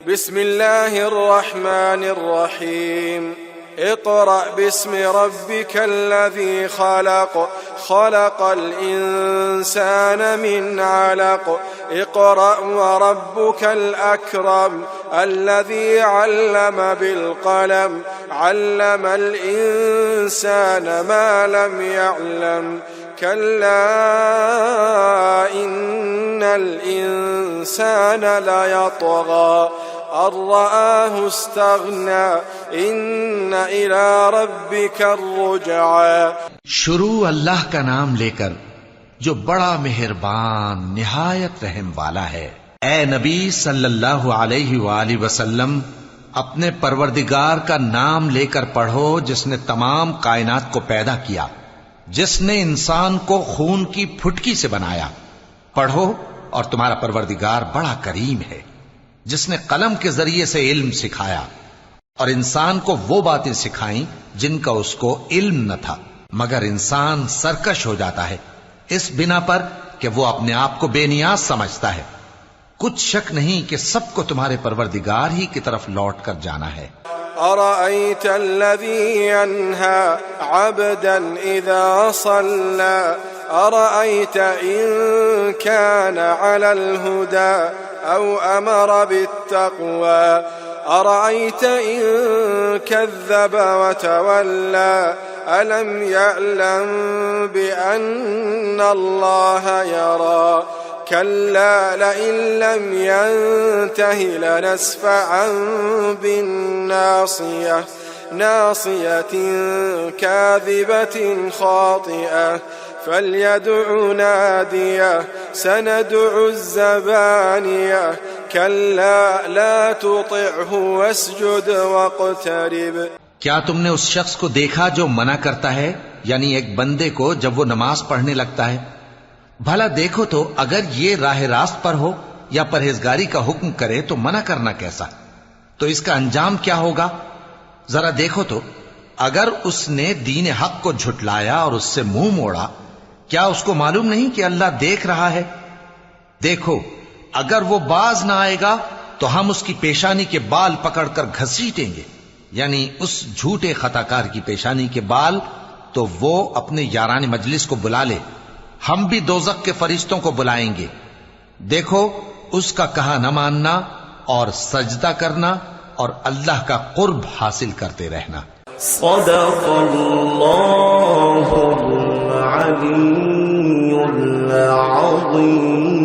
बिस्मिल्लाहिर रहमानिर रहीम। इक़रा बिस्मि रब्बिकल्लज़ी खलक़ खलक़ल इंसान मिन अलक़ इक़रा व रब्बुकल अकरम अल्लज़ी अल्लम बिल क़लम अल्लमल इंसान मा लम यअलम कल्ला इन्नल इंसान लयतग़ा अर्रआहु इस्तग़ना इन्न इला रब्बिकर रुजआ। शुरू अल्लाह का नाम लेकर जो बड़ा मेहरबान निहायत रहम वाला है। ए नबी सल्लल्लाहु अलैहि वालैहि वसल्लम, अपने परवरदिगार का नाम लेकर पढ़ो जिसने तमाम कायनात को पैदा किया, जिसने इंसान को खून की फुटकी से बनाया। पढ़ो और तुम्हारा परवरदिगार बड़ा करीम है, जिसने कलम के जरिए से इल्म सिखाया और इंसान को वो बातें सिखाई जिनका उसको इल्म न था, मगर इंसान सरकश हो जाता है इस बिना पर कि वो अपने आप को बेनियाज समझता है। कुछ शक नहीं कि सबको तुम्हारे परवरदिगार ही की तरफ लौट कर जाना है। अरअयतल्लज़ी यन्हा अब्दन इज़ा सल्ला अरअयत इन कान अलल हुदा औ अमर बित्तक़वा अरअयत इन कज़्ज़ब व तवल्ला अलम यअलम बिअन्नल्लाह यरा कल्ला लइन लम यंतहि लनस्फ़अन बिन्नासियह नासियतिन काज़िबतिन खातिअह फल्यदउ नादियह सनदउ ज़बानियह कल्ला ला तुतिअहु वस्जुद वक़्तरिब। क्या तुमने उस शख्स को देखा जो मना करता है, यानी एक बंदे को जब वो नमाज पढ़ने लगता है? भला देखो तो अगर ये राह रास्त पर हो या परहेजगारी का हुक्म करे तो मना करना कैसा? तो इसका अंजाम क्या होगा? जरा देखो तो, अगर उसने दीन हक को झुटलाया और उससे मुंह मोड़ा, क्या उसको मालूम नहीं कि अल्लाह देख रहा है? देखो, अगर वो बाज ना आएगा तो हम उसकी पेशानी के बाल पकड़कर घसीटेंगे, यानी उस झूठे खताकार की पेशानी के बाल, तो वो अपने यारान मजलिस को बुला ले, हम भी दोज़ख के फरिश्तों को बुलाएंगे। देखो, उसका कहा न मानना और सजदा करना और अल्लाह का कुर्ब हासिल करते रहना। सदक़ल्लाहुल अलीयुल अज़ीम।